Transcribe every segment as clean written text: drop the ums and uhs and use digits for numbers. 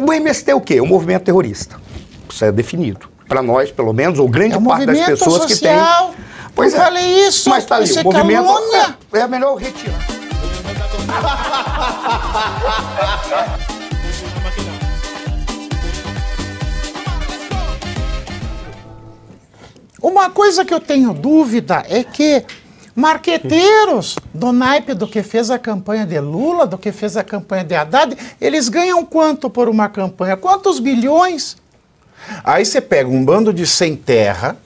O MST é o quê? Um movimento terrorista. Isso é definido. Para nós, pelo menos, ou grande parte das pessoas social. Que tem... Pois eu falei isso, mas tá ali, isso o movimento calúnia. É melhor retirar. Uma coisa que eu tenho dúvida é que marqueteiros do naipe do que fez a campanha de Lula, do que fez a campanha de Haddad, eles ganham quanto por uma campanha? Quantos bilhões? Aí você pega um bando de sem terra,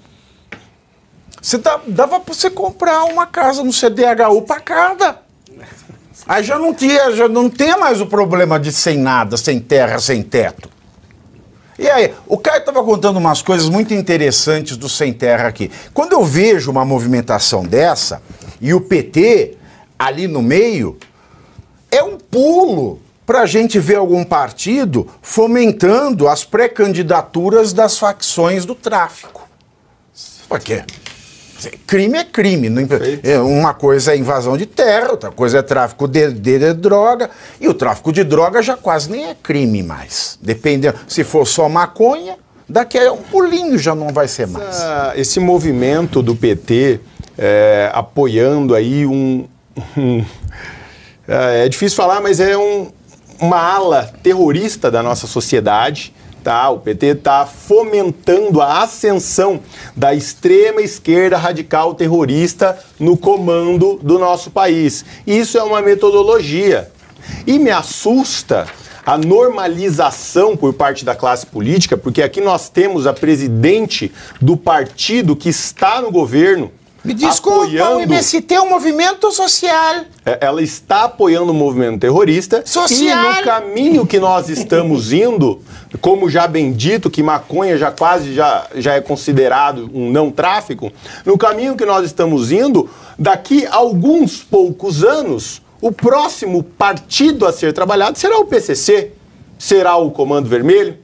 dava para você comprar uma casa no CDHU para cada. Aí já não tinha mais o problema de sem nada, sem terra, sem teto. E aí, o Caio estava contando umas coisas muito interessantes do Sem Terra aqui. Quando eu vejo uma movimentação dessa, e o PT ali no meio, é um pulo para a gente ver algum partido fomentando as pré-candidaturas das facções do tráfico. Por quê? Crime é crime. Uma coisa é invasão de terra, outra coisa é tráfico de droga. E o tráfico de droga já quase nem é crime mais. Dependendo, se for só maconha, daqui a um pulinho já não vai ser mais. Esse movimento do PT apoiando aí é difícil falar, mas é uma ala terrorista da nossa sociedade. O PT está fomentando a ascensão da extrema esquerda radical terrorista no comando do nosso país. Isso é uma metodologia. E me assusta a normalização por parte da classe política, porque aqui nós temos a presidente do partido que está no governo. Me desculpa, o MST é um movimento social. Ela está apoiando o movimento terrorista. Social. E no caminho que nós estamos indo, como já bem dito, que maconha já é considerado um não tráfico, no caminho que nós estamos indo, daqui a alguns poucos anos, o próximo partido a ser trabalhado será o PCC, será o Comando Vermelho,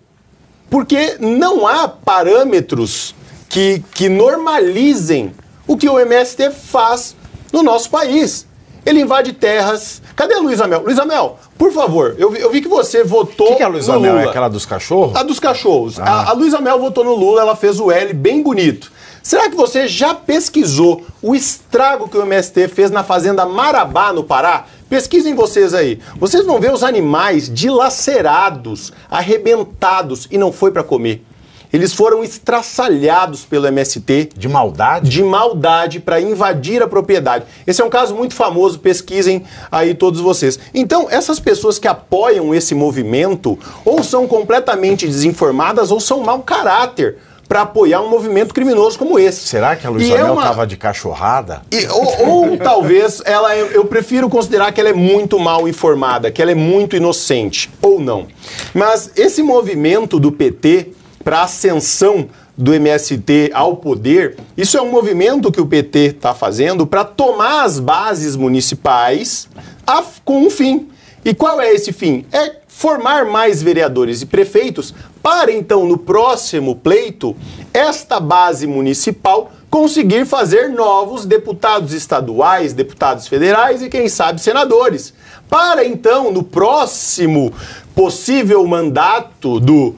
porque não há parâmetros que normalizem o que o MST faz no nosso país. Ele invade terras. Cadê a Luísa Mel? Luísa Mel, por favor, eu vi que você votou no Lula. O que é a Luísa Mel? É aquela dos cachorros? A dos cachorros. A Luísa Mel votou no Lula, ela fez o L bem bonito. Será que você já pesquisou o estrago que o MST fez na fazenda Marabá, no Pará? Pesquisem vocês aí. Vocês vão ver os animais dilacerados, arrebentados, e não foi para comer. Eles foram estraçalhados pelo MST. De maldade? De maldade para invadir a propriedade. Esse é um caso muito famoso, pesquisem aí todos vocês. Então, essas pessoas que apoiam esse movimento ou são completamente desinformadas ou são mau caráter para apoiar um movimento criminoso como esse. Será que a Luísa Mel estava de cachorrada? Ou talvez eu prefiro considerar que ela é muito mal informada, que ela é muito inocente, ou não. Mas esse movimento do PT para a ascensão do MST ao poder, isso é um movimento que o PT está fazendo para tomar as bases municipais com um fim. E qual é esse fim? É formar mais vereadores e prefeitos para, então, no próximo pleito, esta base municipal conseguir fazer novos deputados estaduais, deputados federais e, quem sabe, senadores. Para, então, no próximo possível mandato do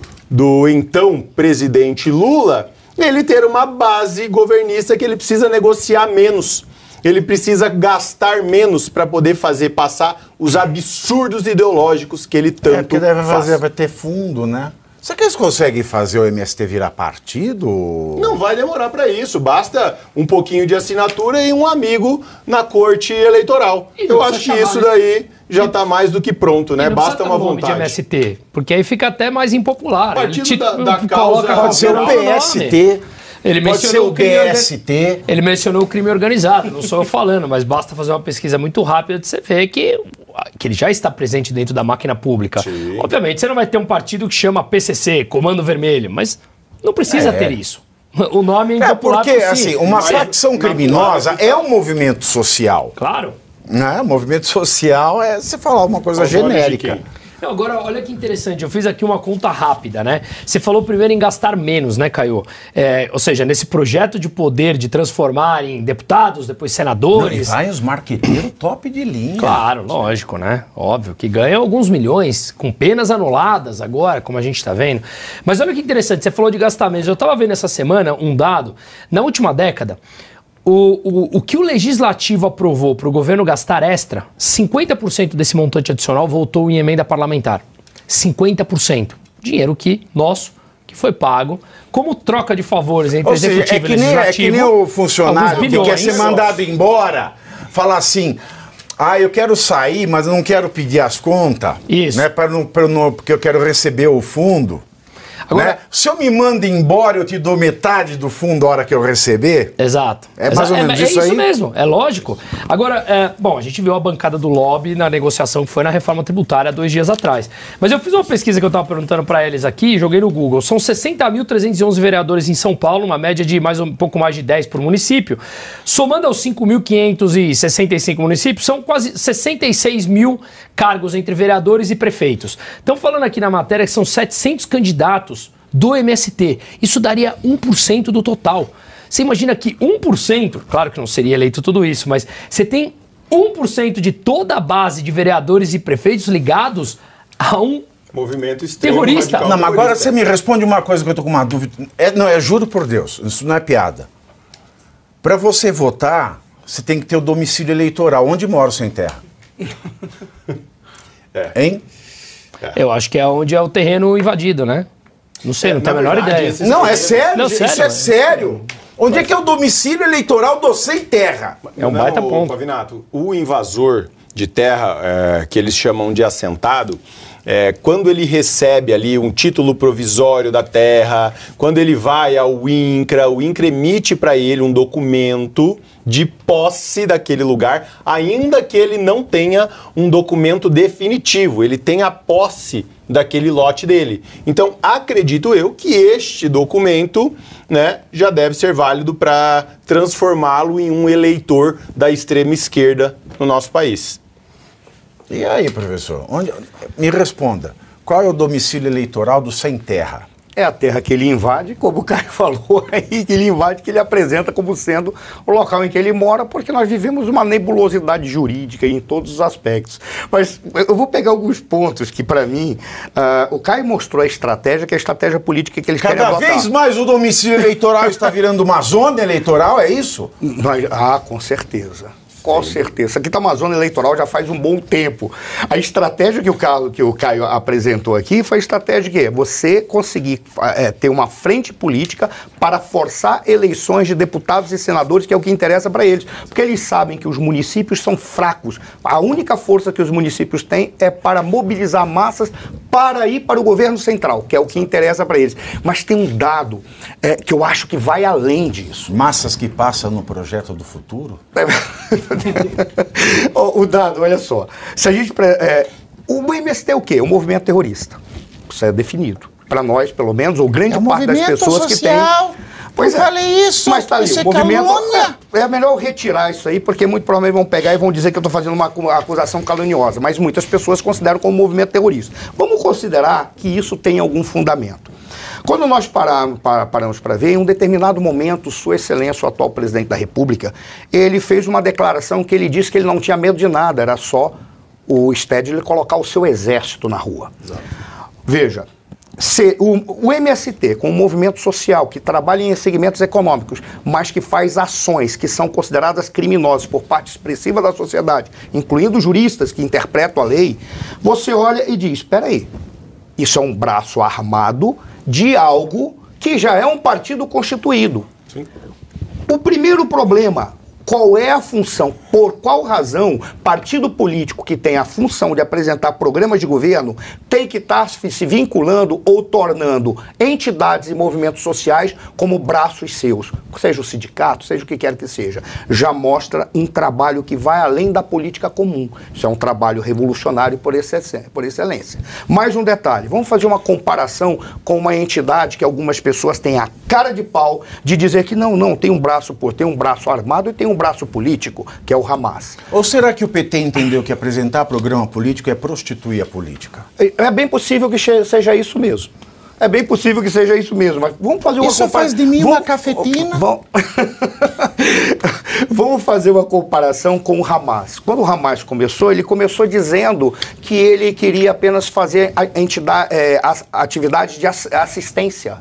então presidente Lula, ele ter uma base governista que ele precisa negociar menos. Ele precisa gastar menos para poder fazer passar os absurdos ideológicos que ele tanto faz. Vai ter fundo, né? Será que eles conseguem fazer o MST virar partido? Não vai demorar para isso. Basta um pouquinho de assinatura e um amigo na corte eleitoral. Eu acho que isso daí já está mais do que pronto, né? Basta uma vontade. De MST, porque aí fica até mais impopular. O partido da causa pode ser o PST. Pode ser o DST. Ele mencionou o crime organizado, não sou eu falando, mas basta fazer uma pesquisa muito rápida de você ver que ele já está presente dentro da máquina pública. Sim. Obviamente, você não vai ter um partido que chama PCC, Comando Vermelho, mas não precisa ter isso. O nome é impopular. Porque, assim, uma facção criminosa é um movimento social. Claro. Né? Movimento social é você falar uma coisa genérica. Não, agora, olha que interessante, eu fiz aqui uma conta rápida, né? Você falou primeiro em gastar menos, né, Caio? Ou seja, nesse projeto de poder de transformar em deputados, depois senadores... Não, e vai os marqueteiros top de linha. Claro, lógico, né? Óbvio, que ganham alguns milhões, com penas anuladas agora, como a gente tá vendo. Mas olha que interessante, você falou de gastar menos. Eu tava vendo essa semana um dado, na última década... O que o Legislativo aprovou para o governo gastar extra, 50% desse montante adicional voltou em emenda parlamentar. 50%. Dinheiro nosso, que foi pago, como troca de favores entre executivo e legislativo. É que nem o funcionário que quer ser mandado embora, falar assim... eu quero sair, mas eu não quero pedir as contas. Isso. Né, porque eu quero receber o fundo. Agora, né? Se eu me mando embora, eu te dou metade do fundo a hora que eu receber. Exato. Mais ou menos isso aí? É isso mesmo, é lógico. Agora, bom, a gente viu a bancada do lobby na negociação que foi na reforma tributária 2 dias atrás. Mas eu fiz uma pesquisa que eu estava perguntando para eles aqui, joguei no Google. São 60.311 vereadores em São Paulo, uma média de um pouco mais de 10 por município. Somando aos 5.565 municípios, são quase 66 mil cargos entre vereadores e prefeitos. Estão falando aqui na matéria que são 700 candidatos do MST. Isso daria 1% do total. Você imagina que 1%, claro que não seria eleito tudo isso, mas você tem 1% de toda a base de vereadores e prefeitos ligados a um movimento extremo terrorista. Não, mas agora você me responde uma coisa que eu tô com uma dúvida. Juro por Deus, isso não é piada. Para você votar, você tem que ter o domicílio eleitoral. Onde mora o sem terra? Hein? Eu acho que é onde é o terreno invadido, né? Não sei, não tenho a menor ideia. Não, é sério, Não, isso é sério. Onde é que é o domicílio eleitoral do sem terra? É um baita ponto. Pavinato, o invasor de terra, que eles chamam de assentado, quando ele recebe ali um título provisório da terra, quando ele vai ao INCRA, o INCRA emite para ele um documento de posse daquele lugar, ainda que ele não tenha um documento definitivo, ele tem a posse daquele lote dele. Então, acredito eu que este documento, né, já deve ser válido para transformá-lo em um eleitor da extrema esquerda no nosso país. E aí, professor? Me responda. Qual é o domicílio eleitoral do sem terra? É a terra que ele invade, como o Caio falou aí, que ele invade, que ele apresenta como sendo o local em que ele mora, porque nós vivemos uma nebulosidade jurídica em todos os aspectos. Mas eu vou pegar alguns pontos que, para mim, o Caio mostrou a estratégia, que é a estratégia política que eles querem adotar. Cada vez mais o domicílio eleitoral está virando uma zona eleitoral, é isso? Com certeza. Com certeza. Isso aqui está uma zona eleitoral já faz um bom tempo. A estratégia que o Caio apresentou aqui foi a estratégia que é você conseguir ter uma frente política para forçar eleições de deputados e senadores, que é o que interessa para eles. Porque eles sabem que os municípios são fracos. A única força que os municípios têm é para mobilizar massas para ir para o governo central, que é o que interessa para eles. Mas tem um dado que eu acho que vai além disso. Massas que passam no projeto do futuro? O dado, olha só. Se a gente o MST é o quê? É um movimento terrorista. Isso é definido. Para nós, pelo menos, ou grande parte das pessoas social. Que tem. Pois eu falei isso. Mas tá ali, isso o movimento. Calúnia. É melhor eu retirar isso aí, porque muito provavelmente vão pegar e vão dizer que eu estou fazendo uma acusação caluniosa. Mas muitas pessoas consideram como movimento terrorista. Vamos considerar que isso tem algum fundamento. Quando nós paramos para ver, em um determinado momento, Sua Excelência, o atual presidente da República, ele fez uma declaração que ele disse que ele não tinha medo de nada, era só o Stedley colocar o seu exército na rua. Exato. Veja, o MST, com um movimento social que trabalha em segmentos econômicos, mas que faz ações que são consideradas criminosas por parte expressiva da sociedade, incluindo juristas que interpretam a lei, você olha e diz, espera aí, isso é um braço armado de algo que já é um partido constituído. Sim. O primeiro problema, qual é a função, por qual razão partido político que tem a função de apresentar programas de governo tem que estar se vinculando ou tornando entidades e movimentos sociais como braços seus, seja o sindicato, seja o que quer que seja. Já mostra um trabalho que vai além da política comum. Isso é um trabalho revolucionário por excelência. Mais um detalhe, vamos fazer uma comparação com uma entidade que algumas pessoas têm a cara de pau de dizer que não, tem um braço armado e tem um braço político, que é o Hamas. Ou será que o PT entendeu que apresentar programa político é prostituir a política? É bem possível que seja isso mesmo. É bem possível que seja isso mesmo, mas vamos fazer uma comparação. Isso faz de mim uma cafetina? Vamos fazer uma comparação com o Hamas. Quando o Hamas começou, ele começou dizendo que ele queria apenas fazer atividades de assistência.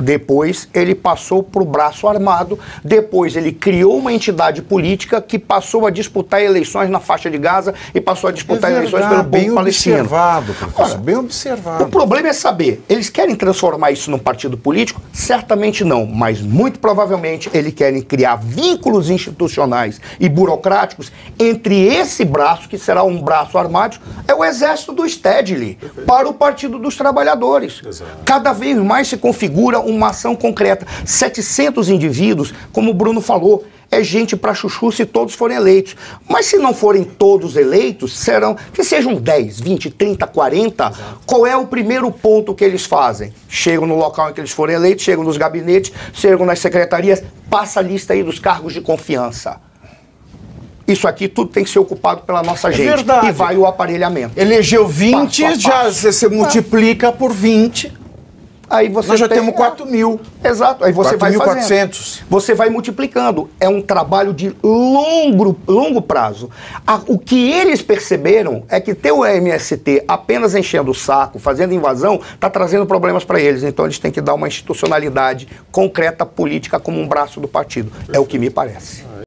Depois ele passou para o braço armado, depois ele criou uma entidade política que passou a disputar eleições na faixa de Gaza e passou a disputar eleições pelo povo palestino. Bem observado, professor, bem observado. O problema é saber, eles querem transformar isso num partido político? Certamente não, mas muito provavelmente eles querem criar vínculos institucionais e burocráticos entre esse braço, que será um braço armado, é o exército do Stedley, para o Partido dos Trabalhadores. Exato. Cada vez mais se configura uma ação concreta. 700 indivíduos, como o Bruno falou, é gente para chuchu se todos forem eleitos. Mas se não forem todos eleitos, que sejam 10, 20, 30, 40, exato. Qual é o primeiro ponto que eles fazem? Chegam no local em que eles forem eleitos, chegam nos gabinetes, chegam nas secretarias, passa a lista aí dos cargos de confiança. Isso aqui tudo tem que ser ocupado pela nossa gente. Verdade. E vai o aparelhamento. Elegeu 20, passo. Já você multiplica por 20. Aí você Nós já temos 4 mil. Exato. Aí você vai fazendo. 4.400. Você vai multiplicando. É um trabalho de longo prazo. O que eles perceberam é que ter o MST apenas enchendo o saco, fazendo invasão, está trazendo problemas para eles. Então eles têm que dar uma institucionalidade concreta, política, como um braço do partido. É o que me parece.